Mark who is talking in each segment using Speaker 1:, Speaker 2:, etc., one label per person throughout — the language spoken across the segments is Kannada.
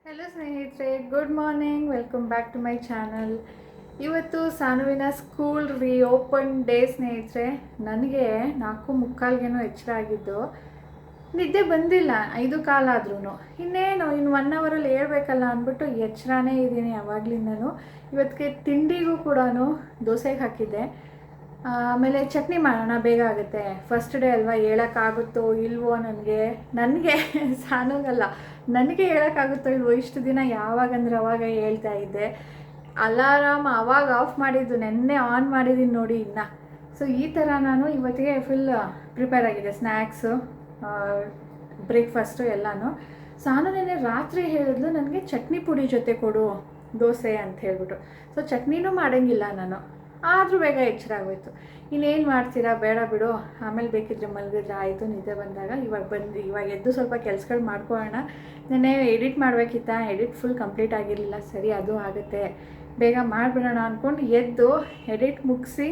Speaker 1: ಹಲೋ ಸ್ನೇಹಿತರೆ, good morning. Welcome back to my channel. ಇವತ್ತು ಸಾನುವಿನ ಸ್ಕೂಲ್ ರೀಓಪನ್ ಡೇ ಸ್ನೇಹಿತರೆ. ನನಗೆ 4:45ಗೇನೋ ಎಚ್ಚರ ಆಗಿದ್ದು, ನಿದ್ದೆ ಬಂದಿಲ್ಲ 5 ಕಾಲ ಆದ್ರೂ. ಇನ್ನು 1 ಅವರಲ್ಲಿ ಹೇಳ್ಬೇಕಲ್ಲ ಅಂದ್ಬಿಟ್ಟು ಎಚ್ಚರನೇ ಇದ್ದೀನಿ ಯಾವಾಗಲಿಂದನೂ. ಇವತ್ತಿಗೆ ತಿಂಡಿಗೂ ಕೂಡ ದೋಸೆಗೆ ಹಾಕಿದ್ದೆ. ಆಮೇಲೆ ಚಟ್ನಿ ಮಾಡೋಣ, ಬೇಗ ಆಗುತ್ತೆ. ಫಸ್ಟ್ ಡೇ ಅಲ್ವಾ, ಹೇಳೋಕ್ಕಾಗುತ್ತೋ ಇಲ್ವೋ ನನಗೆ ಸಾನುಗಲ್ಲ, ನನಗೆ ಹೇಳೋಕ್ಕಾಗುತ್ತೋ ಇಲ್ವೋ. ಇಷ್ಟು ದಿನ ಯಾವಾಗಂದ್ರೆ ಅವಾಗ ಹೇಳ್ತಾ ಇದ್ದೆ. ಅಲಾರಾಮ್ ಆವಾಗ ಆಫ್ ಮಾಡಿದ್ದು, ನೆನ್ನೆ ಆನ್ ಮಾಡಿದ್ದೀನಿ ನೋಡಿ ಇನ್ನು. ಸೊ ಈ ಥರ ನಾನು ಇವತ್ತಿಗೆ ಫುಲ್ ಪ್ರಿಪೇರ್ ಆಗಿದೆ. ಸ್ನ್ಯಾಕ್ಸು, ಬ್ರೇಕ್ಫಾಸ್ಟು ಎಲ್ಲನೂ. ಸಾನು ನೆನ್ನೆ ರಾತ್ರಿ ಹೇಳಿದ್ಲು ನನಗೆ ಚಟ್ನಿ ಪುಡಿ ಜೊತೆ ಕೊಡು ದೋಸೆ ಅಂತ ಹೇಳ್ಬಿಟ್ಟು. ಸೊ ಚಟ್ನಿನೂ ಮಾಡೋಂಗಿಲ್ಲ ನಾನು, ಆದರೂ ಬೇಗ ಎಚ್ಚರ ಆಗೋಯ್ತು. ಇನ್ನೇನು ಮಾಡ್ತೀರಾ, ಬೇಡ ಬಿಡು, ಆಮೇಲೆ ಬೇಕಿದ್ರೆ ಮಲಗಿದ್ರೆ ಆಯಿತು ನಿದ್ದೆ ಬಂದಾಗ. ಇವಾಗ ಎದ್ದು ಸ್ವಲ್ಪ ಕೆಲಸಗಳು ಮಾಡ್ಕೊಳ್ಳೋಣ. ನೆನ್ನೆ ಎಡಿಟ್ ಮಾಡಬೇಕಿತ್ತ, ಎಡಿಟ್ ಫುಲ್ ಕಂಪ್ಲೀಟ್ ಆಗಿರಲಿಲ್ಲ. ಸರಿ, ಅದು ಆಗುತ್ತೆ, ಬೇಗ ಮಾಡಿಬಿಡೋಣ ಅಂದ್ಕೊಂಡು ಎದ್ದು ಎಡಿಟ್ ಮುಗಿಸಿ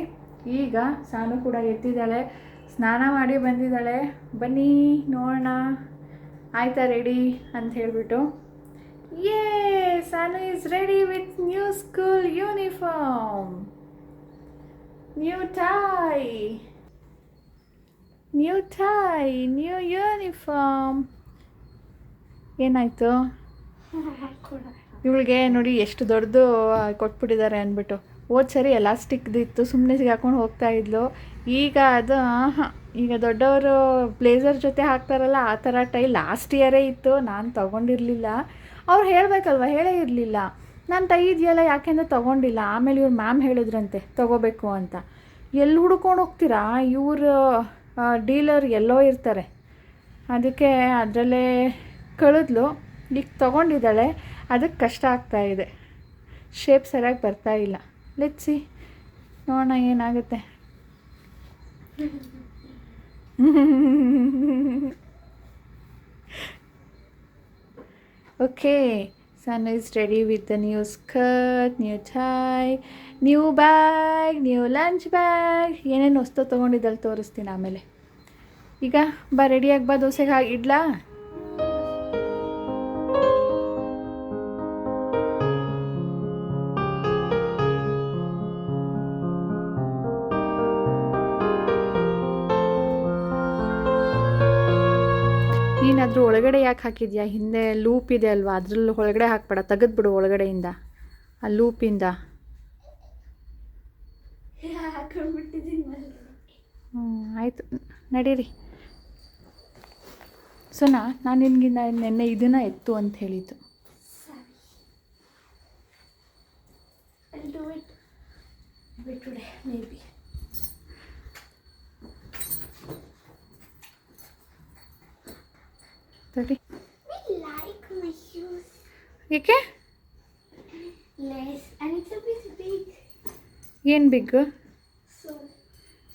Speaker 1: ಈಗ ಸಾನು ಕೂಡ ಎದ್ದಿದ್ದಾಳೆ, ಸ್ನಾನ ಮಾಡಿ ಬಂದಿದ್ದಾಳೆ. ಬನ್ನಿ ನೋಡೋಣ ಆಯಿತಾ ರೆಡಿ ಅಂತ ಹೇಳಿಬಿಟ್ಟು. ಯೇ, Sanu is ready with new school uniform, new tie, new uniform. ಏನಾಯಿತು ಇವಳಿಗೆ ನೋಡಿ ಎಷ್ಟು ದೊಡ್ಡದು ಕೊಟ್ಬಿಟ್ಟಿದ್ದಾರೆ ಅಂದ್ಬಿಟ್ಟು. ಹೋದ ಸರಿ ಎಲಾಸ್ಟಿಕ್ದಿತ್ತು, ಸುಮ್ಮನೆ ಸಿಗಾಕೊಂಡು ಹೋಗ್ತಾ ಇದ್ಲು. ಈಗ ಅದು ಈಗ ದೊಡ್ಡವರು ಬ್ಲೇಸರ್ ಜೊತೆ ಹಾಕ್ತಾರಲ್ಲ ಆ ಥರ ಟೈ ಲಾಸ್ಟ್ ಇಯರೇ ಇತ್ತು, ನಾನು ತೊಗೊಂಡಿರಲಿಲ್ಲ. ಅವ್ರು ಹೇಳಬೇಕಲ್ವ, ಹೇಳೇ ಇರಲಿಲ್ಲ. ನಾನು ಟೈ ಇದೆಯಲ್ಲ ಯಾಕೆಂದರೆ ತೊಗೊಂಡಿಲ್ಲ. ಆಮೇಲೆ ಇವ್ರು ಮ್ಯಾಮ್ ಹೇಳಿದ್ರಂತೆ ತೊಗೋಬೇಕು ಅಂತ. ಎಲ್ಲಿ ಹುಡ್ಕೊಂಡು ಹೋಗ್ತೀರಾ, ಇವರು ಡೀಲರ್ ಎಲ್ಲೋ ಇರ್ತಾರೆ, ಅದಕ್ಕೆ ಅದರಲ್ಲೇ ಕಳೆದ್ಲು. ಈಗ ತೊಗೊಂಡಿದ್ದಾಳೆ, ಅದಕ್ಕೆ ಕಷ್ಟ ಆಗ್ತಾಯಿದೆ, ಶೇಪ್ ಸರಿಯಾಗಿ ಬರ್ತಾಯಿಲ್ಲ. ಲೆಟ್ಸಿ ನೋಡೋಣ ಏನಾಗುತ್ತೆ. Okay, Sun is ready with the new skirt, new tie, new bag, new lunch bag. ಏನೇನು ವಸ್ತು ತೊಗೊಂಡಿದ್ದಲ್ಲಿ ತೋರಿಸ್ತೀನಿ ಆಮೇಲೆ. ಈಗ ಬಾ, ರೆಡಿಯಾಗಿ ಬಾ, ದೋಸೆಗೆ ಹಾಕಿ ಇಡ್ಲಾ? ನೀನಾದರೂ ಒಳಗಡೆ ಯಾಕೆ ಹಾಕಿದ್ಯಾ? ಹಿಂದೆ ಲೂಪ್ ಇದೆ ಅಲ್ವಾ, ಅದ್ರಲ್ಲಿ ಒಳಗಡೆ ಹಾಕ್ಬೇಡ, ತೆಗೆದ್ಬಿಡು ಒಳಗಡೆಯಿಂದ, ಆ ಲೂಪಿಂದ. ಆಯಿತು, ನಡೀರಿ. ಸುನಾ, ನಾನು ನಿನಗಿನ್ನ ನೆನ್ನೆ ಇದನ್ನು ಎತ್ತು ಅಂತ ಹೇಳಿದ್ದು. ಸರಿ, ಏಕೆ? ಏನು ಬಿಗ್?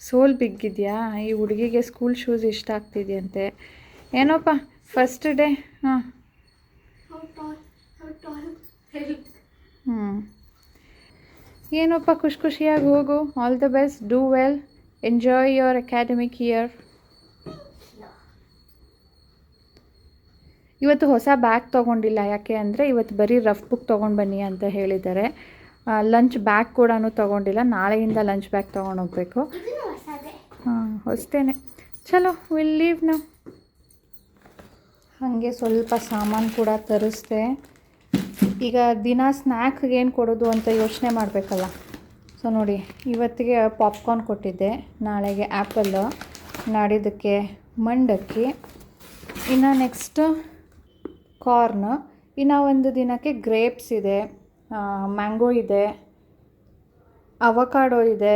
Speaker 1: ಸೋಲ್ ಬಿಗ್ ಇದೆಯಾ? ಈ ಹುಡುಗಿಗೆ ಸ್ಕೂಲ್ ಶೂಸ್ ಇಷ್ಟ ಆಗ್ತಿದೆಯಂತೆ. ಏನೋಪ್ಪ ಫಸ್ಟ್ ಡೇ. ಹಾಂ, ಏನೋಪ್ಪ, ಖುಷಿಯಾಗಿ ಹೋಗು. All the best, do well, enjoy your academic year. ಇವತ್ತು ಹೊಸ ಬ್ಯಾಗ್ ತೊಗೊಂಡಿಲ್ಲ, ಯಾಕೆ ಅಂದರೆ ಇವತ್ತು ಬರೀ ರಫ್ ಬುಕ್ ತೊಗೊಂಡು ಬನ್ನಿ ಅಂತ ಹೇಳಿದ್ದಾರೆ. ಲಂಚ್ ಬ್ಯಾಗ್ ಕೂಡ ತೊಗೊಂಡಿಲ್ಲ, ನಾಳೆಯಿಂದ ಲಂಚ್ ಬ್ಯಾಗ್ ತೊಗೊಂಡೋಗ್ಬೇಕು. ಹಾಂ, ಹೊಸ್ತೇನೆ. ಚಲೋ, ವಿಲ್ ಲೀವ್ ನಾವು. ಹಾಗೆ ಸ್ವಲ್ಪ ಸಾಮಾನು ಕೂಡ ತರಿಸ್ದೆ. ಈಗ ದಿನ ಸ್ನ್ಯಾಕ್ಗೆ ಏನು ಕೊಡೋದು ಅಂತ ಯೋಚನೆ ಮಾಡಬೇಕಲ್ಲ. ಸೊ ನೋಡಿ, ಇವತ್ತಿಗೆ ಪಾಪ್ಕಾರ್ನ್ ಕೊಟ್ಟಿದ್ದೆ, ನಾಳೆಗೆ ಆ್ಯಪಲ್ಲು, ನಾಡಿದ್ದಕ್ಕೆ ಮಂಡಕ್ಕಿ, ಇನ್ನು ನೆಕ್ಸ್ಟು ಕಾರ್ನ್, ಇನ್ನು ಒಂದು ದಿನಕ್ಕೆ ಗ್ರೇಪ್ಸ್ ಇದೆ, ಮ್ಯಾಂಗೋ ಇದೆ, ಅವಕಾಡೋ ಇದೆ.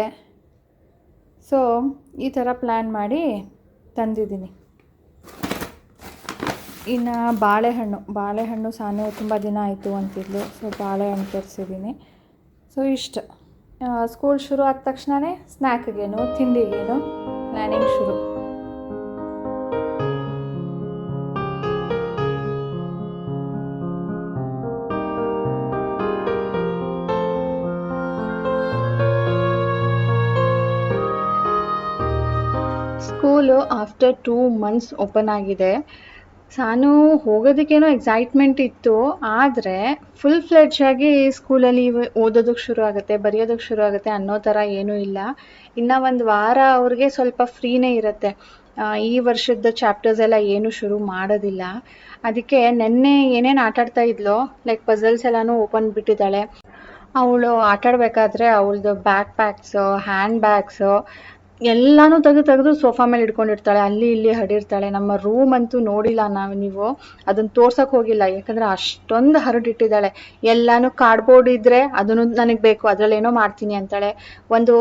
Speaker 1: ಸೊ ಈ ಥರ ಪ್ಲ್ಯಾನ್ ಮಾಡಿ ತಂದಿದ್ದೀನಿ. ಇನ್ನು ಬಾಳೆಹಣ್ಣು ಸಾನು ತುಂಬ ದಿನ ಆಯಿತು ಅಂತಿದ್ಲು, ಸೊ ಬಾಳೆಹಣ್ಣು ತರಿಸಿದ್ದೀನಿ. ಸೊ ಇಷ್ಟು. ಸ್ಕೂಲ್ ಶುರು ಆದ ತಕ್ಷಣವೇ ಸ್ನ್ಯಾಕ್ಗೇನು ತಿಂಡಿಗೇನು ಪ್ಲ್ಯಾನಿಂಗ್ ಶುರು. ಸ್ಕೂಲು ಆಫ್ಟರ್ 2 months ಓಪನ್ ಆಗಿದೆ. ನಾನು ಹೋಗೋದಕ್ಕೇನೋ ಎಕ್ಸೈಟ್ಮೆಂಟ್ ಇತ್ತು, ಆದರೆ ಫುಲ್ ಫ್ಲೆಡ್ಜ್ ಆಗಿ ಸ್ಕೂಲಲ್ಲಿ ಓದೋದಕ್ಕೆ ಶುರು ಆಗುತ್ತೆ, ಬರೆಯೋದಕ್ಕೆ ಶುರು ಆಗುತ್ತೆ ಅನ್ನೋ ಥರ ಏನೂ ಇಲ್ಲ. ಇನ್ನು ಒಂದು ವಾರ ಅವ್ರಿಗೆ ಸ್ವಲ್ಪ ಫ್ರೀನೇ ಇರುತ್ತೆ. ಈ ವರ್ಷದ ಚಾಪ್ಟರ್ಸ್ ಎಲ್ಲ ಏನು ಶುರು ಮಾಡೋದಿಲ್ಲ. ಅದಕ್ಕೆ ನೆನ್ನೆ ಏನೇನು ಆಟಾಡ್ತಾ ಇದ್ಲೋ, ಲೈಕ್ ಪಝಲ್ಸ್ ಎಲ್ಲನೂ ಓಪನ್ ಬಿಟ್ಟಿದ್ದಾಳೆ. ಅವಳು ಆಟಾಡಬೇಕಾದ್ರೆ ಅವಳದು ಬ್ಯಾಕ್ ಪ್ಯಾಕ್ಸು, ಹ್ಯಾಂಡ್ ಬ್ಯಾಗ್ಸು ಎಲ್ಲನೂ ತೆಗೆದು ಸೋಫಾ ಮೇಲೆ ಇಟ್ಕೊಂಡಿರ್ತಾಳೆ. ಅಲ್ಲಿ ಇಲ್ಲಿ ಹರಡಿರ್ತಾಳೆ. ನಮ್ಮ ರೂಮ್ ಅಂತೂ ನೋಡಿಲ್ಲ ನೀವು, ಅದನ್ನು ತೋರ್ಸಕ್ಕೆ ಹೋಗಿಲ್ಲ, ಯಾಕಂದರೆ ಅಷ್ಟೊಂದು ಹರಡಿಟ್ಟಿದ್ದಾಳೆ. ಎಲ್ಲನೂ ಕಾರ್ಡ್ಬೋರ್ಡ್ ಇದ್ದರೆ ಅದನ್ನು ನನಗೆ ಬೇಕು, ಅದರಲ್ಲೇನೋ ಮಾಡ್ತೀನಿ ಅಂತಾಳೆ. ಒಂದು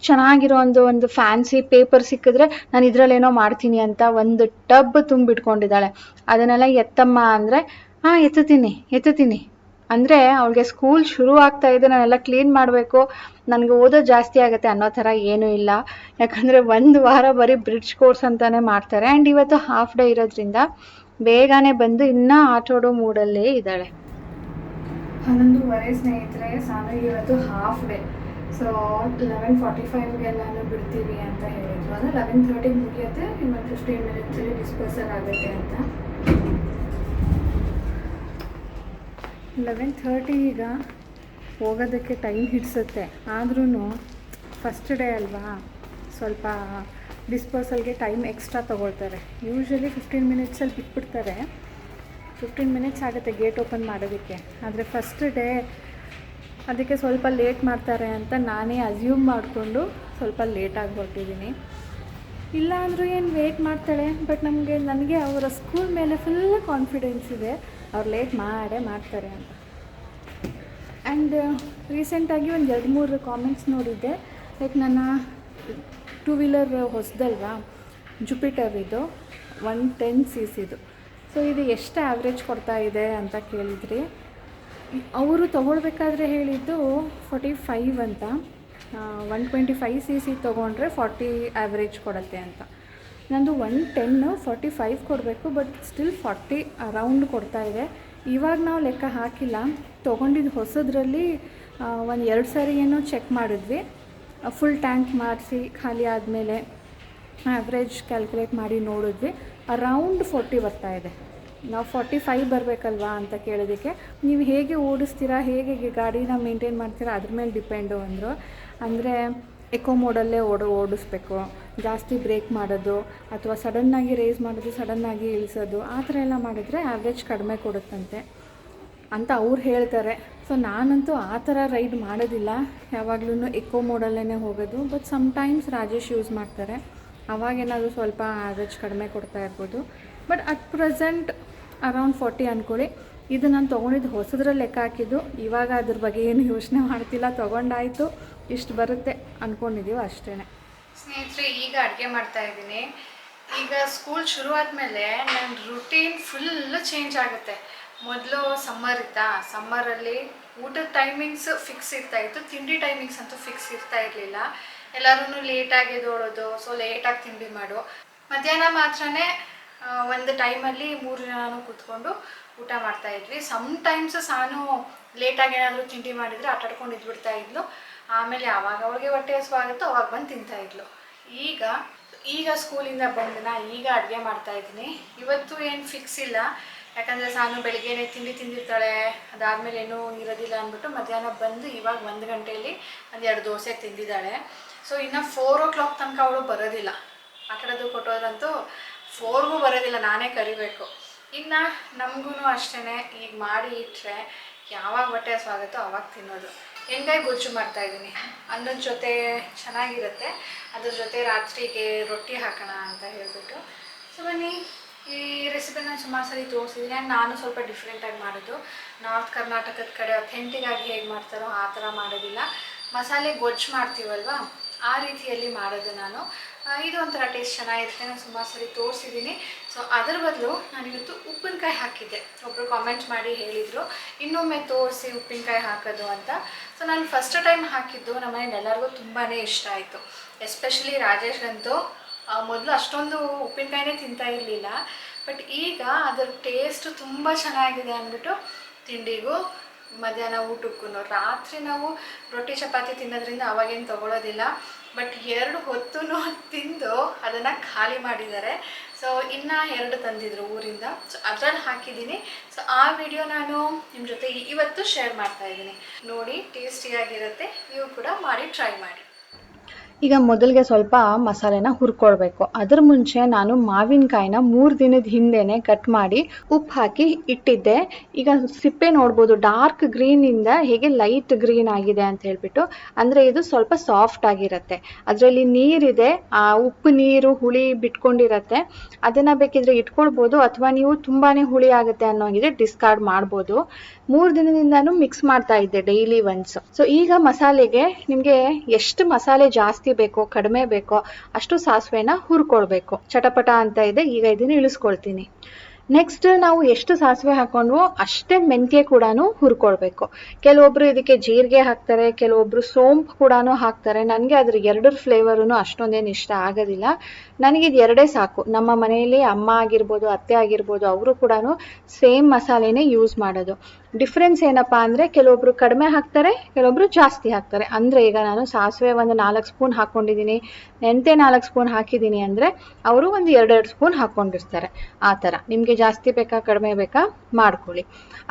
Speaker 1: ಚೆನ್ನಾಗಿರೋ ಒಂದು ಫ್ಯಾನ್ಸಿ ಪೇಪರ್ ಸಿಕ್ಕಿದ್ರೆ ನಾನು ಇದರಲ್ಲೇನೋ ಮಾಡ್ತೀನಿ ಅಂತ ಒಂದು ಟಬ್ ತುಂಬಿಟ್ಕೊಂಡಿದ್ದಾಳೆ. ಅದನ್ನೆಲ್ಲ ಎತ್ತಮ್ಮ ಅಂದರೆ ಹಾಂ ಎತ್ತುತ್ತೀನಿ ಅಂದರೆ ಅವಳಿಗೆ ಸ್ಕೂಲ್ ಶುರು ಆಗ್ತಾ ಇದೆ, ನಾನೆಲ್ಲ ಕ್ಲೀನ್ ಮಾಡಬೇಕು, ನನಗೆ ಓದೋದು ಜಾಸ್ತಿ ಆಗುತ್ತೆ ಅನ್ನೋ ಥರ ಏನೂ ಇಲ್ಲ. ಯಾಕಂದರೆ ಒಂದು ವಾರ ಬರೀ ಬ್ರಿಡ್ಜ್ ಕೋರ್ಸ್ ಅಂತಲೇ ಮಾಡ್ತಾರೆ. ಆ್ಯಂಡ್ ಇವತ್ತು ಹಾಫ್ ಡೇ ಇರೋದ್ರಿಂದ ಬೇಗನೆ ಬಂದು ಇನ್ನೂ ಆಟಾಡೋ ಮೂಡಲ್ಲೇ ಇದ್ದಾಳೆ. 11:15 ಸ್ನೇಹಿತರೆ, ಸಾನುಗೆ ಇವತ್ತು ಹಾಫ್ ಡೇ. ಸೊ 11:45ಗೆಲ್ಲಾನು ಬಿಡ್ತೀವಿ ಅಂತ ಹೇಳಿದ್ರು. ಅಂದರೆ 11:30 ಮುಗಿಯುತ್ತೆ, ಇನ್ನೊಂದು 15 ಮಿನಿಟ್ಸಲ್ಲಿ ಡಿಸ್ಪೋಸಲ್ ಆಗುತ್ತೆ ಅಂತ. 11:30 ಈಗ ಹೋಗೋದಕ್ಕೆ ಟೈಮ್ ಹಿಡಿಸುತ್ತೆ. ಆದ್ರೂ ಫಸ್ಟ್ ಡೇ ಅಲ್ವಾ, ಸ್ವಲ್ಪ ಡಿಸ್ಪೋಸಲ್ಗೆ ಟೈಮ್ ಎಕ್ಸ್ಟ್ರಾ ತೊಗೊಳ್ತಾರೆ. ಯೂಶ್ವಲಿ 15 ಮಿನಿಟ್ಸಲ್ಲಿ ಬಿಟ್ಬಿಡ್ತಾರೆ. 15 ಮಿನಿಟ್ಸ್ ಆಗುತ್ತೆ ಗೇಟ್ ಓಪನ್ ಮಾಡೋದಕ್ಕೆ. ಆದರೆ ಫಸ್ಟ್ ಡೇ ಅದಕ್ಕೆ ಸ್ವಲ್ಪ ಲೇಟ್ ಮಾಡ್ತಾರೆ ಅಂತ ನಾನೇ ಅಸ್ಯೂಮ್ ಮಾಡಿಕೊಂಡು ಸ್ವಲ್ಪ ಲೇಟಾಗಿ ಹೊರಟಿದ್ದೀನಿ. ಇಲ್ಲ ಅಂದರೂ ಏನು ವೇಟ್ ಮಾಡ್ತಾಳೆ, ಬಟ್ ನನಗೆ ಅವರ ಸ್ಕೂಲ್ ಮೇಲೆ ಫುಲ್ ಕಾನ್ಫಿಡೆನ್ಸ್ ಇದೆ, ಅವ್ರು ಲೇಟ್ ಮಾಡೇ ಮಾಡ್ತಾರೆ ಅಂತ. ಆ್ಯಂಡ್ ರೀಸೆಂಟಾಗಿ ಒಂದು 2-3 ಕಾಮೆಂಟ್ಸ್ ನೋಡಿದ್ದೆ. ಲೈಕ್ ನನ್ನ 2 ವೀಲರ್ ಹೊಸದಲ್ವಾ, ಜುಪಿಟರ್ ಇದು 110 cc. ಸೊ ಇದು ಎಷ್ಟು ಆ್ಯಾವ್ರೇಜ್ ಕೊಡ್ತಾ ಇದೆ ಅಂತ ಕೇಳಿದ್ರಿ. ಅವರು ತೊಗೊಳ್ಬೇಕಾದ್ರೆ ಹೇಳಿದ್ದು 45 ಅಂತ. 125 cc ತೊಗೊಂಡ್ರೆ 40 ಆ್ಯಾವ್ರೇಜ್ ಕೊಡುತ್ತೆ ಅಂತ. ನಂದು 110 45 ಕೊಡಬೇಕು, ಬಟ್ ಸ್ಟಿಲ್ 40 ಅರೌಂಡ್ ಕೊಡ್ತಾ ಇದೆ. ಇವಾಗ ನಾವು ಲೆಕ್ಕ ಹಾಕಿಲ್ಲ, ತೊಗೊಂಡಿದ್ದು ಹೊಸದ್ರಲ್ಲಿ ಒಂದು 2 ಸಾರಿ ಏನೋ ಚೆಕ್ ಮಾಡಿದ್ವಿ. ಫುಲ್ ಟ್ಯಾಂಕ್ ಮಾಡಿಸಿ ಖಾಲಿ ಆದಮೇಲೆ ಆ್ಯಾವ್ರೇಜ್ ಕ್ಯಾಲ್ಕುಲೇಟ್ ಮಾಡಿ ನೋಡಿದ್ವಿ, ಅರೌಂಡ್ 40 ಬರ್ತಾ ಇದೆ. ನಾವು 45 ಬರಬೇಕಲ್ವಾ ಅಂತ ಕೇಳೋದಕ್ಕೆ, ನೀವು ಹೇಗೆ ಓಡಿಸ್ತೀರಾ, ಹೇಗೆ ಗಾಡಿನ ಮೇಂಟೈನ್ ಮಾಡ್ತೀರಾ ಅದ್ರ ಮೇಲೆ ಡಿಪೆಂಡು ಅಂದರು. ಅಂದರೆ ಎಕೋ ಮೋಡಲ್ಲೇ ಓಡಿಸ್ಬೇಕು, ಜಾಸ್ತಿ ಬ್ರೇಕ್ ಮಾಡೋದು ಅಥವಾ ಸಡನ್ನಾಗಿ ರೇಸ್ ಮಾಡೋದು, ಸಡನ್ನಾಗಿ ಇಳಿಸೋದು, ಆ ಥರ ಎಲ್ಲ ಮಾಡಿದರೆ ಆ್ಯಾವ್ರೇಜ್ ಕಡಿಮೆ ಕೊಡುತ್ತಂತೆ ಅಂತ ಅವ್ರು ಹೇಳ್ತಾರೆ. ಸೊ ನಾನಂತೂ ಆ ಥರ ರೈಡ್ ಮಾಡೋದಿಲ್ಲ, ಯಾವಾಗಲೂ ಎಕೋ ಮೋಡಲ್ಲೇ ಹೋಗೋದು. ಬಟ್ ಸಮ್ಟೈಮ್ಸ್ ರಾಜೇಶ್ ಯೂಸ್ ಮಾಡ್ತಾರೆ, ಅವಾಗೇನಾದರೂ ಸ್ವಲ್ಪ ಆ್ಯಾವ್ರೇಜ್ ಕಡಿಮೆ ಕೊಡ್ತಾ ಇರ್ಬೋದು. ಬಟ್ ಅಟ್ ಪ್ರೆಸೆಂಟ್ ಅರೌಂಡ್ 40 ಅಂದ್ಕೊಳ್ಳಿ. ಇದು ನಾನು ತೊಗೊಂಡಿದ್ದು ಹೊಸದ್ರಲ್ಲಿ ಲೆಕ್ಕ ಹಾಕಿದ್ದು. ಇವಾಗ ಅದ್ರ ಬಗ್ಗೆ ಏನು ಯೋಚನೆ ಮಾಡ್ತಿಲ್ಲ, ತೊಗೊಂಡಾಯಿತು, ಇಷ್ಟು ಬರುತ್ತೆ ಅಂದ್ಕೊಂಡಿದ್ದೀವಿ ಅಷ್ಟೇ. ಸ್ನೇಹಿತರೆ, ಈಗ ಅಡುಗೆ ಮಾಡ್ತಾಯಿದ್ದೀನಿ. ಈಗ ಸ್ಕೂಲ್ ಶುರು ಆದಮೇಲೆ ನನ್ನ ರುಟೀನ್ ಫುಲ್ಲು ಚೇಂಜ್ ಆಗುತ್ತೆ. ಮೊದಲು ಸಮ್ಮರ್ ಇತ್ತಾ, ಸಮ್ಮರಲ್ಲಿ ಊಟದ ಟೈಮಿಂಗ್ಸ್ ಫಿಕ್ಸ್ ಇರ್ತಾಯಿತ್ತು, ತಿಂಡಿ ಟೈಮಿಂಗ್ಸ್ ಅಂತೂ ಫಿಕ್ಸ್ ಇರ್ತಾ ಇರಲಿಲ್ಲ. ಎಲ್ಲರೂ ಲೇಟಾಗಿ ಎದ್ದೋಳೋದು, ಸೊ ಲೇಟಾಗಿ ತಿಂಡಿ ಮಾಡು. ಮಧ್ಯಾಹ್ನ ಮಾತ್ರನೇ ಒಂದು ಟೈಮಲ್ಲಿ 3 ಜನನೂ ಕೂತ್ಕೊಂಡು ಊಟ ಮಾಡ್ತಾಯಿದ್ವಿ. ಸಮ್ಟೈಮ್ಸ್ ಸಾನು ಲೇಟಾಗಿ ಏನಾದರೂ ತಿಂಡಿ ಮಾಡಿದರೆ ಆಟಾಡ್ಕೊಂಡು ಇದ್ಬಿಡ್ತಾಯಿದ್ಲು. ಆಮೇಲೆ ಆವಾಗ ಅವಳಿಗೆ ಹೊಟ್ಟೆ ಹಸಿವಾಗುತ್ತೋ ಅವಾಗ ಬಂದು ತಿಂತಾಯಿದ್ಲು. ಈಗ ಸ್ಕೂಲಿಂದ ಬಂದನ ಈಗ ಅಡುಗೆ ಮಾಡ್ತಾಯಿದ್ದೀನಿ. ಇವತ್ತು ಏನು ಫಿಕ್ಸ್ ಇಲ್ಲ, ಯಾಕಂದರೆ ಸಾನು ಬೆಳಗ್ಗೆನೇ ತಿಂದಿರ್ತಾಳೆ, ಅದಾದಮೇಲೆ ಏನೂ ಇರೋದಿಲ್ಲ ಅಂದ್ಬಿಟ್ಟು ಮಧ್ಯಾಹ್ನ ಬಂದು ಇವಾಗ 1 ಗಂಟೆಯಲ್ಲಿ 2 ದೋಸೆ ತಿಂದಿದ್ದಾಳೆ. ಸೊ ಇನ್ನು 4 o'clock ತನಕ ಅವಳು ಬರೋದಿಲ್ಲ. ಆ ಕಡೆದು ಕೊಟ್ಟೋದ್ರಂತೂ 4ಗೂ ಬರೋದಿಲ್ಲ, ನಾನೇ ಕರಿಬೇಕು. ಇನ್ನು ನಮಗೂ ಅಷ್ಟೇ, ಈಗ ಮಾಡಿ ಇಟ್ಟರೆ ಯಾವಾಗ ಹೊಟ್ಟೆ ಹಸಿವಾಗುತ್ತೋ ಅವಾಗ ತಿನ್ನೋದು. ಎಣ್ಗಾಯಿ ಗೊಜ್ಜು ಮಾಡ್ತಾಯಿದ್ದೀನಿ, ಅನ್ನದ ಜೊತೆ ಚೆನ್ನಾಗಿರುತ್ತೆ. ಅದ್ರ ಜೊತೆ ರಾತ್ರಿಗೆ ರೊಟ್ಟಿ ಹಾಕೋಣ ಅಂತ ಹೇಳ್ಬಿಟ್ಟು. ಸೊ ಬನ್ನಿ, ಈ ರೆಸಿಪಿ ನಾನು ಸುಮಾರು ಸರಿ ತೋರಿಸಿದ್ದೀನಿ. ಆ್ಯಂಡ್ ನಾನು ಸ್ವಲ್ಪ ಡಿಫ್ರೆಂಟಾಗಿ ಮಾಡೋದು. ನಾರ್ತ್ ಕರ್ನಾಟಕದ ಕಡೆ ಅಥೆಂಟಿಕ್ಕಾಗಿ ಹೇಗೆ ಮಾಡ್ತಾರೋ ಆ ಥರ ಮಾಡೋದಿಲ್ಲ. ಮಸಾಲೆ ಗೊಜ್ಜು ಮಾಡ್ತೀವಲ್ವ, ಆ ರೀತಿಯಲ್ಲಿ ಮಾಡೋದು ನಾನು. ಇದು ಒಂಥರ ಟೇಸ್ಟ್ ಚೆನ್ನಾಗಿರುತ್ತೆ, ನಾನು ಸುಮಾರು ಸರಿ ತೋರಿಸಿದ್ದೀನಿ. ಸೊ ಅದರ ಬದಲು ನಾನಿವತ್ತು ಉಪ್ಪಿನಕಾಯಿ ಹಾಕಿದ್ದೆ. ಒಬ್ಬರು ಕಾಮೆಂಟ್ ಮಾಡಿ ಹೇಳಿದರು ಇನ್ನೊಮ್ಮೆ ತೋರಿಸಿ ಉಪ್ಪಿನಕಾಯಿ ಹಾಕೋದು ಅಂತ. ಸೊ ನಾನು ಫಸ್ಟ್ ಟೈಮ್ ಹಾಕಿದ್ದು ನಮ್ಮ ಮನೇಲಿ ಎಲ್ಲರಿಗೂ ತುಂಬಾ ಇಷ್ಟ ಆಯಿತು. ಎಸ್ಪೆಷಲಿ ರಾಜೇಶ್ಗಂತೂ ಮೊದಲು ಅಷ್ಟೊಂದು ಉಪ್ಪಿನಕಾಯಿನೇ ತಿಂತಾ ಇರಲಿಲ್ಲ. ಬಟ್ ಈಗ ಅದರ ಟೇಸ್ಟು ತುಂಬ ಚೆನ್ನಾಗಿದೆ ಅಂದ್ಬಿಟ್ಟು ತಿಂಡಿಗೂ ಮಧ್ಯಾಹ್ನ ಊಟಕ್ಕೂ. ರಾತ್ರಿ ನಾವು ರೊಟ್ಟಿ ಚಪಾತಿ ತಿನ್ನೋದ್ರಿಂದ ಅವಾಗೇನು ತೊಗೊಳೋದಿಲ್ಲ. ಬಟ್ 2 ಹೊತ್ತೂ ತಿಂದು ಅದನ್ನು ಖಾಲಿ ಮಾಡಿದ್ದಾರೆ. ಸೊ ಇನ್ನು 2 ತಂದಿದ್ರು ಊರಿಂದ, ಸೊ ಅದ್ರಲ್ಲಿ ಹಾಕಿದ್ದೀನಿ. ಸೊ ಆ ವಿಡಿಯೋ ನಾನು ನಿಮ್ಮ ಜೊತೆ ಇವತ್ತು ಶೇರ್ ಮಾಡ್ತಾ ಇದ್ದೀನಿ. ನೋಡಿ, ಟೇಸ್ಟಿಯಾಗಿರುತ್ತೆ, ನೀವು ಕೂಡ ಮಾಡಿ ಟ್ರೈ ಮಾಡಿ.
Speaker 2: ಈಗ ಮೊದಲಿಗೆ ಸ್ವಲ್ಪ ಮಸಾಲೆನ ಹುರ್ಕೊಳ್ಬೇಕು. ಅದ್ರ ಮುಂಚೆ ನಾನು ಮಾವಿನಕಾಯಿನ 3 ದಿನದ ಹಿಂದೆನೆ ಕಟ್ ಮಾಡಿ ಉಪ್ಪು ಹಾಕಿ ಇಟ್ಟಿದ್ದೆ. ಈಗ ಸಿಪ್ಪೆ ನೋಡ್ಬೋದು, ಡಾರ್ಕ್ ಗ್ರೀನಿಂದ ಹೇಗೆ ಲೈಟ್ ಗ್ರೀನ್ ಆಗಿದೆ ಅಂತ ಹೇಳ್ಬಿಟ್ಟು. ಅಂದರೆ ಇದು ಸ್ವಲ್ಪ ಸಾಫ್ಟ್ ಆಗಿರುತ್ತೆ. ಅದರಲ್ಲಿ ನೀರಿದೆ, ಆ ಉಪ್ಪು ನೀರು ಹುಳಿ ಬಿಟ್ಕೊಂಡಿರತ್ತೆ. ಅದನ್ನು ಬೇಕಿದ್ರೆ ಇಟ್ಕೊಳ್ಬೋದು, ಅಥವಾ ನೀವು ತುಂಬಾ ಹುಳಿ ಆಗುತ್ತೆ ಅನ್ನೋಂಗಿದೆ ಡಿಸ್ಕಾರ್ಡ್ ಮಾಡ್ಬೋದು. 3 ದಿನದಿಂದನೂ ಮಿಕ್ಸ್ ಮಾಡ್ತಾ ಇದ್ದೆ ಡೈಲಿ ಒನ್ಸ್. ಸೊ ಈಗ ಮಸಾಲೆಗೆ ನಿಮಗೆ ಎಷ್ಟು ಮಸಾಲೆ ಜಾಸ್ತಿ ಬೇಕೋ ಕಡಿಮೆ ಬೇಕೋ ಅಷ್ಟು ಸಾಸಿವೆನ ಹುರ್ಕೊಳ್ಬೇಕು. ಚಟಪಟ ಅಂತ ಇದೆ. ಈಗ ಇದನ್ನು ಇಳಿಸ್ಕೊಳ್ತೀನಿ. ನೆಕ್ಸ್ಟ್ ನಾವು ಎಷ್ಟು ಸಾಸಿವೆ ಹಾಕೊಂಡ್ವೋ ಅಷ್ಟೇ ಮೆಂತ್ಯ ಕೂಡ ಹುರ್ಕೊಳ್ಬೇಕು. ಕೆಲವೊಬ್ರು ಇದಕ್ಕೆ ಜೀರಿಗೆ ಹಾಕ್ತಾರೆ, ಕೆಲವೊಬ್ರು ಸೋಂಪು ಕೂಡ ಹಾಕ್ತಾರೆ. ನನಗೆ ಅದ್ರ 2 ಫ್ಲೇವರೂ ಅಷ್ಟೊಂದೇನು ಇಷ್ಟ ಆಗೋದಿಲ್ಲ. ನನಗಿದು 2 ಸಾಕು. ನಮ್ಮ ಮನೆಯಲ್ಲಿ ಅಮ್ಮ ಆಗಿರ್ಬೋದು, ಅತ್ತೆ ಆಗಿರ್ಬೋದು, ಅವರು ಕೂಡ ಸೇಮ್ ಮಸಾಲೆನೇ ಯೂಸ್ ಮಾಡೋದು. ಡಿಫ್ರೆನ್ಸ್ ಏನಪ್ಪ ಅಂದರೆ ಕೆಲವೊಬ್ರು ಕಡಿಮೆ ಹಾಕ್ತಾರೆ, ಕೆಲವೊಬ್ರು ಜಾಸ್ತಿ ಹಾಕ್ತಾರೆ. ಅಂದರೆ ಈಗ ನಾನು ಸಾಸಿವೆ ಒಂದು 4 ಸ್ಪೂನ್ ಹಾಕ್ಕೊಂಡಿದ್ದೀನಿ, ಮೆಂತ್ಯ 4 ಸ್ಪೂನ್ ಹಾಕಿದ್ದೀನಿ ಅಂದರೆ ಅವರು ಒಂದು 2 ಸ್ಪೂನ್ ಹಾಕ್ಕೊಂಡಿರ್ತಾರೆ. ಆ ಥರ ನಿಮಗೆ ಜಾಸ್ತಿ ಬೇಕಾ ಕಡಿಮೆ ಬೇಕಾ ಮಾಡ್ಕೊಳ್ಳಿ.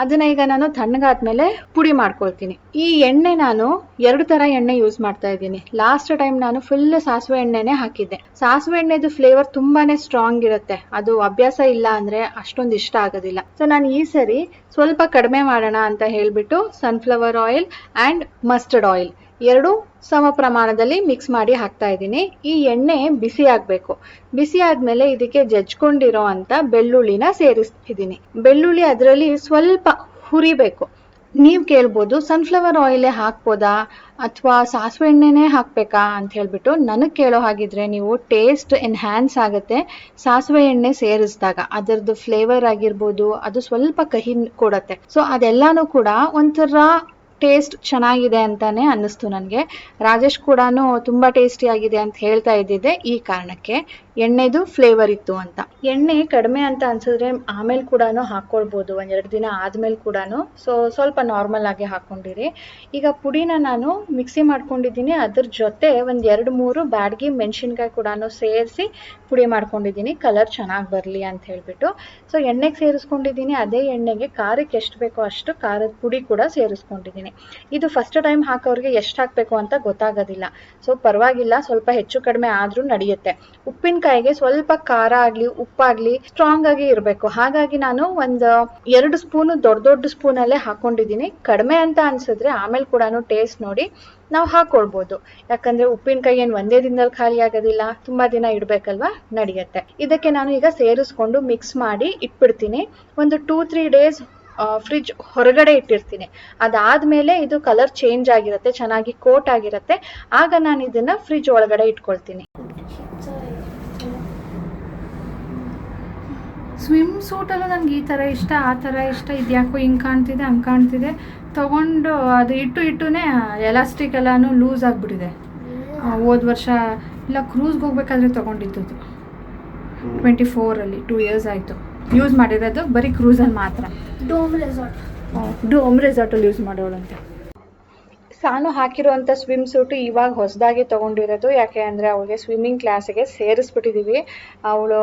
Speaker 2: ಅದನ್ನು ಈಗ ನಾನು ತಣ್ಣಗಾದ್ಮೇಲೆ ಪುಡಿ ಮಾಡ್ಕೊಳ್ತೀನಿ. ಈ ಎಣ್ಣೆ ನಾನು 2 ಥರ ಎಣ್ಣೆ ಯೂಸ್ ಮಾಡ್ತಾ ಇದ್ದೀನಿ. ಲಾಸ್ಟ್ ಟೈಮ್ ನಾನು ಫುಲ್ ಸಾಸಿವೆ ಎಣ್ಣೆನೇ ಹಾಕಿದ್ದೆ. ಸಾಸಿವೆ ಎಣ್ಣೆದು ಫ್ಲೇವರ್ ತುಂಬಾನೇ ಸ್ಟ್ರಾಂಗ್ ಇರುತ್ತೆ. ಅದು ಅಭ್ಯಾಸ ಇಲ್ಲ ಅಂದರೆ ಅಷ್ಟೊಂದು ಇಷ್ಟ ಆಗೋದಿಲ್ಲ. ಸೊ ನಾನು ಈ ಸರಿ ಸ್ವಲ್ಪ ಕಡಿಮೆ ಮಾಡೋಣ ಅಂತ ಹೇಳ್ಬಿಟ್ಟು sunflower oil and mustard oil 2 ಸಮ ಪ್ರಮಾಣದಲ್ಲಿ ಮಿಕ್ಸ್ ಮಾಡಿ ಹಾಕ್ತಾ ಇದ್ದೀನಿ. ಈ ಎಣ್ಣೆ ಬಿಸಿ ಆಗಬೇಕು. ಬಿಸಿ ಆದಮೇಲೆ ಇದಕ್ಕೆ ಜಜ್ಕೊಂಡಿರೋ ಅಂತ ಬೆಳ್ಳುಳ್ಳಿನ ಸೇರಿಸ್ತಿದ್ದೀನಿ. ಬೆಳ್ಳುಳ್ಳಿ ಅದರಲ್ಲಿ ಸ್ವಲ್ಪ ಹುರಿಬೇಕು. ನೀವು ಕೇಳ್ಬೋದು ಸನ್ಫ್ಲವರ್ ಆಯಿಲೇ ಹಾಕ್ಬೋದಾ ಅಥವಾ ಸಾಸಿವೆ ಎಣ್ಣೆನೇ ಹಾಕಬೇಕಾ ಅಂತ ಹೇಳ್ಬಿಟ್ಟು. ನನಗೆ ಕೇಳೋ ಹಾಗಿದ್ರೆ ನೀವು ಟೇಸ್ಟ್ ಎನ್ಹ್ಯಾನ್ಸ್ ಆಗುತ್ತೆ ಸಾಸಿವೆ ಎಣ್ಣೆ ಸೇರಿಸಿದಾಗ. ಅದರದ್ದು ಫ್ಲೇವರ್ ಆಗಿರ್ಬೋದು, ಅದು ಸ್ವಲ್ಪ ಕಹಿ ಕೊಡುತ್ತೆ. ಸೊ ಅದೆಲ್ಲಾನು ಕೂಡ ಒಂಥರ ಟೇಸ್ಟ್ ಚೆನ್ನಾಗಿದೆ ಅಂತಾನೆ ಅನ್ನಿಸ್ತು ನನಗೆ. ರಾಜೇಶ್ ಕೂಡ ತುಂಬ ಟೇಸ್ಟಿ ಆಗಿದೆ ಅಂತ ಹೇಳ್ತಾ ಇದ್ದಿದ್ದೆ ಈ ಕಾರಣಕ್ಕೆ. ಎಣ್ಣೆದು ಫ್ಲೇವರ್ ಇತ್ತು ಅಂತ. ಎಣ್ಣೆ ಕಡಿಮೆ ಅಂತ ಅನ್ಸಿದ್ರೆ ಆಮೇಲೆ ಕೂಡ ಹಾಕ್ಕೊಳ್ಬೋದು, 1-2 ದಿನ ಆದ್ಮೇಲೆ ಕೂಡ. ಸೊ ಸ್ವಲ್ಪ ನಾರ್ಮಲ್ ಆಗಿ ಹಾಕ್ಕೊಂಡಿರಿ. ಈಗ ಪುಡಿನ ನಾನು ಮಿಕ್ಸಿ ಮಾಡ್ಕೊಂಡಿದ್ದೀನಿ. ಅದ್ರ ಜೊತೆ ಒಂದು 2-3 ಬ್ಯಾಡಗಿ ಮೆಣಸಿನ್ಕಾಯಿ ಕೂಡ ಸೇರಿಸಿ ಪುಡಿ ಮಾಡ್ಕೊಂಡಿದ್ದೀನಿ, ಕಲರ್ ಚೆನ್ನಾಗಿ ಬರಲಿ ಅಂತ ಹೇಳ್ಬಿಟ್ಟು. ಸೊ ಎಣ್ಣೆಗೆ ಸೇರಿಸ್ಕೊಂಡಿದ್ದೀನಿ. ಅದೇ ಎಣ್ಣೆಗೆ ಖಾರಕ್ಕೆ ಎಷ್ಟು ಬೇಕೋ ಅಷ್ಟು ಖಾರದ ಪುಡಿ ಕೂಡ ಸೇರಿಸ್ಕೊಂಡಿದ್ದೀನಿ. ಇದು ಫಸ್ಟ್ ಟೈಮ್ ಹಾಕೋರಿಗೆ ಎಷ್ಟು ಹಾಕಬೇಕು ಅಂತ ಗೊತ್ತಾಗೋದಿಲ್ಲ. ಸೊ ಪರವಾಗಿಲ್ಲ, ಸ್ವಲ್ಪ ಹೆಚ್ಚು ಕಡಿಮೆ ಆದರೂ ನಡೆಯುತ್ತೆ. ಉಪ್ಪಿನಕಾಯಿಗೆ ಸ್ವಲ್ಪ ಖಾರ ಆಗಲಿ ಉಪ್ಪಾಗಲಿ ಸ್ಟ್ರಾಂಗ್ ಆಗಿ ಇರಬೇಕು. ಹಾಗಾಗಿ ನಾನು ಒಂದು 2 ಸ್ಪೂನು ದೊಡ್ಡ ಸ್ಪೂನಲ್ಲೇ ಹಾಕೊಂಡಿದ್ದೀನಿ. ಕಡಿಮೆ ಅಂತ ಅನ್ಸಿದ್ರೆ ಆಮೇಲೆ ಕೂಡ ಟೇಸ್ಟ್ ನೋಡಿ ನಾವು ಹಾಕೊಳ್ಬೋದು. ಯಾಕಂದ್ರೆ ಉಪ್ಪಿನಕಾಯಿ ಏನು ಒಂದೇ ದಿನದಲ್ಲಿ ಖಾಲಿ ಆಗೋದಿಲ್ಲ, ತುಂಬಾ ದಿನ ಇಡಬೇಕಲ್ವಾ, ನಡೆಯುತ್ತೆ. ಇದಕ್ಕೆ ನಾನು ಈಗ ಸೇರಿಸ್ಕೊಂಡು ಮಿಕ್ಸ್ ಮಾಡಿ ಇಟ್ಬಿಡ್ತೀನಿ. ಒಂದು 2-3 ಡೇಸ್ ಫ್ರಿಡ್ಜ್ ಹೊರಗಡೆ ಇಟ್ಟಿರ್ತೀನಿ. ಅದಾದ್ಮೇಲೆ ಇದು ಕಲರ್ ಚೇಂಜ್ ಆಗಿರುತ್ತೆ, ಚೆನ್ನಾಗಿ ಕೋಟ್ ಆಗಿರುತ್ತೆ. ಆಗ ನಾನು ಇದನ್ನ ಫ್ರಿಡ್ಜ್ ಒಳಗಡೆ ಇಟ್ಕೊಳ್ತೀನಿ.
Speaker 1: ಸ್ವಿಮ್ ಸೂಟಲ್ಲೂ ನನಗೆ ಈ ಥರ ಇಷ್ಟ, ಆ ಥರ ಇಷ್ಟ. ಇದು ಯಾಕೋ ಹಿಂಗೆ ಕಾಣ್ತಿದೆ ಹಂಗೆ ಕಾಣ್ತಿದೆ. ತೊಗೊಂಡು ಅದು ಇಟ್ಟುನೇ ಎಲಾಸ್ಟಿಕ್ ಎಲ್ಲನೂ ಲೂಸ್ ಆಗಿಬಿಟ್ಟಿದೆ. ಹೋದ ವರ್ಷ ಇಲ್ಲ ಕ್ರೂಸ್ಗೆ ಹೋಗ್ಬೇಕಾದ್ರೆ ತೊಗೊಂಡಿದ್ದು 24ಅಲ್ಲಿ 2 ಇಯರ್ಸ್ ಆಯಿತು ಯೂಸ್ ಮಾಡಿರೋದು. ಬರೀ ಕ್ರೂಸಲ್ಲಿ ಮಾತ್ರ. ಡೋಮ್ ರೆಸಾರ್ಟಲ್ಲಿ ಯೂಸ್ ಮಾಡೋಳಂತೆ.
Speaker 2: ಸಾನು ಹಾಕಿರುವಂಥ ಸ್ವಿಮ್ ಸೂಟು ಇವಾಗ ಹೊಸದಾಗಿ ತೊಗೊಂಡಿರೋದು. ಯಾಕೆ ಅಂದರೆ ಅವಳಿಗೆ ಸ್ವಿಮ್ಮಿಂಗ್ ಕ್ಲಾಸಿಗೆ ಸೇರಿಸ್ಬಿಟ್ಟಿದ್ದೀವಿ. ಅವಳು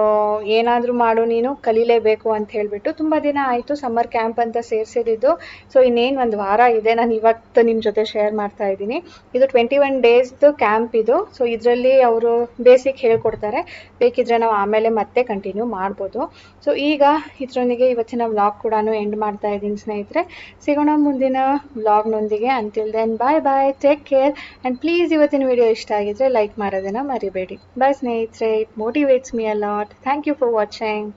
Speaker 2: ಏನಾದರೂ ಮಾಡು ನೀನು ಕಲೀಲೇಬೇಕು ಅಂತ ಹೇಳಿಬಿಟ್ಟು. ತುಂಬ ದಿನ ಆಯಿತು ಸಮ್ಮರ್ ಕ್ಯಾಂಪ್ ಅಂತ ಸೇರಿಸಿದ್ದು. ಸೊ ಇನ್ನೇನು 1 ವಾರ ಇದೆ. ನಾನು ಇವತ್ತು ನಿಮ್ಮ ಜೊತೆ ಶೇರ್ ಮಾಡ್ತಾ ಇದ್ದೀನಿ. ಇದು 21 ಡೇಸ್ದು ಕ್ಯಾಂಪ್ ಇದು. ಸೊ ಇದರಲ್ಲಿ ಅವರು ಬೇಸಿಕ್ ಹೇಳ್ಕೊಡ್ತಾರೆ. ಬೇಕಿದ್ರೆ ನಾವು ಆಮೇಲೆ ಮತ್ತೆ ಕಂಟಿನ್ಯೂ ಮಾಡ್ಬೋದು. ಸೊ ಈಗ ಇದರೊಂದಿಗೆ ಇವತ್ತಿನ ವ್ಲಾಗ್ ಕೂಡ ಎಂಡ್ ಮಾಡ್ತಾ ಇದ್ದೀನಿ ಸ್ನೇಹಿತರೆ. ಸಿಗೋಣ ಮುಂದಿನ ವ್ಲಾಗ್ನೊಂದಿಗೆ. Until then bye bye, take care and please ಇವತ್ತಿನ ವಿಡಿಯೋ ಇಷ್ಟ ಆಗಿದ್ರೆ ಲೈಕ್ ಮಾಡೋದನ್ನು ಮರಿಬೇಡಿ. ಬಾಯ್ ಸ್ನೇಹಿತರೆ, it motivates me a lot. Thank you for watching.